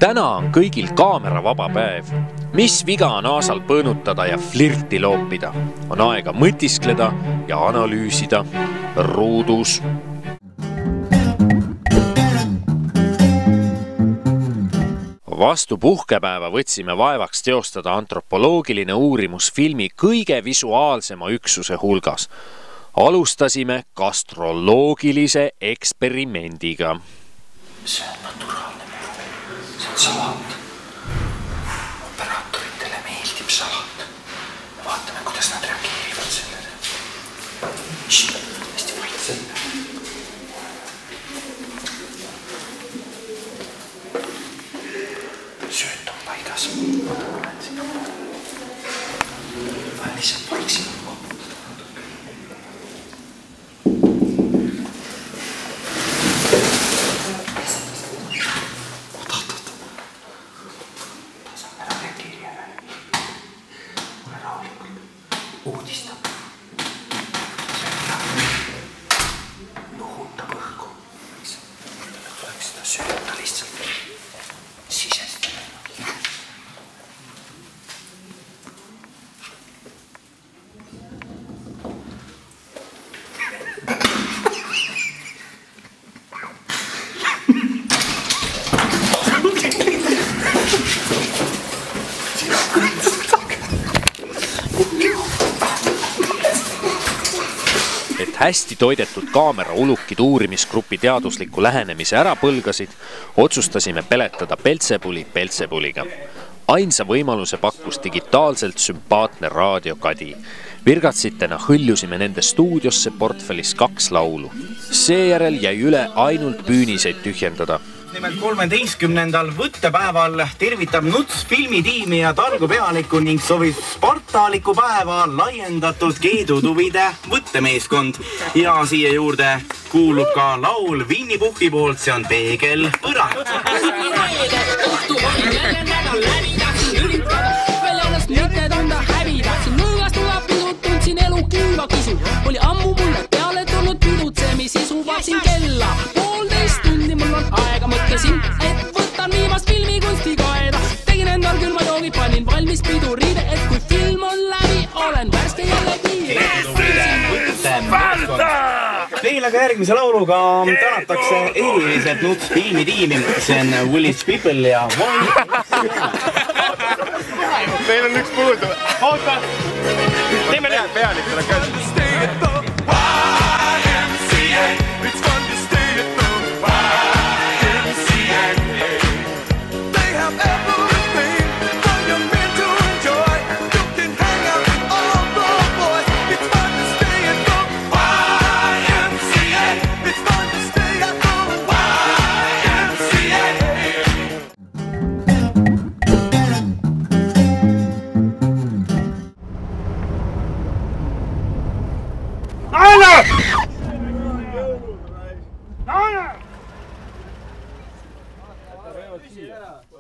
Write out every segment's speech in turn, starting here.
Täna on kõigil kaamera vaba päev. Mis viga on aasal põõnutada ja flirti loopida? On aega mõtiskleda ja analüüsida ruudus. Vastu puhkepäeva võtsime vaevaks teostada antropoloogiline uurimus filmi kõige visuaalsema üksuse hulgas. Alustasime gastroloogilise eksperimendiga. See on naturaalne muru. See on salat. Operaatoritele meeldib salat. Vaatame, kuidas nad reageerivad sellele. Hästi vaikselt. Sööt on paigas. Lihtsalt vaikselt. Uudistab. Nuhutab õhku. Tuleks seda sööta lihtsalt sisestada. Et hästi toidetud kaamera ulukid uurimisgrupi teadusliku lähenemise ära põlgasid, otsustasime peletada peltsepuli peltsepuliga. Ainsa võimaluse pakkus digitaalselt sümpaatne raadiokadi. Virgatsitena hõljusime nende stuudiosse portfellis 2 laulu. Seejärel jäi üle ainult püüniseid tühjendada. Nimelt 13. võttepäeval tervitab Nuts filmitiimi ja talgupealikku ning soovib spartaliku päeva laiendatud keedutuvide võttemeeskond. Ja siia juurde kuulub ka laul Winny Puhhi poolt, see on Peegel põrand. Tundsin elu kiiva kisu, oli ammu mulle peale tulnud pidutsemisisu, vaatsin kella 1,5 tundi, mul on aega, mõtlesin, et võtan viimast filmikunsti kaeda. Tegin endal külma joogi, panin valmis piduriide, et kui film on läbi, olen värske jälle kiire. Veel aga järgmise lauluga tänatakse eriliselt Nuts filmitiimi, see on Willis People ja Meil on üks puudu. Oota! Teeme nüüd pealikule käsi.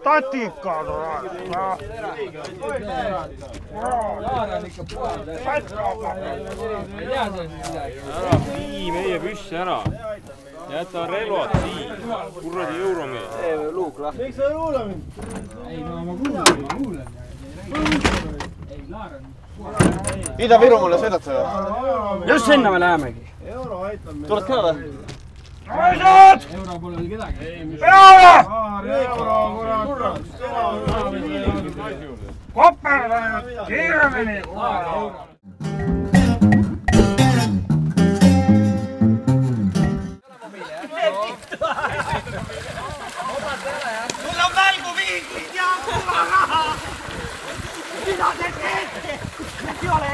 Tatikad on. Vii meie püssi ära. Jäta relvad siin. Kurradi euromees. Luuk lahti. Miks sa ei kuule mind? Ei, no ma kuulen. Ei, Laaran. Ida-Virumaale sõidad sa? Just sinna me lähemegi. Euro aitab meil. Tuled ka või? Raisad! Euro pole veel kedagi. Peale! Euro, kurat. Koperdanud, kiiremini. Mul on välguviiklid ja kulla raha! Mida te teete? Ei ole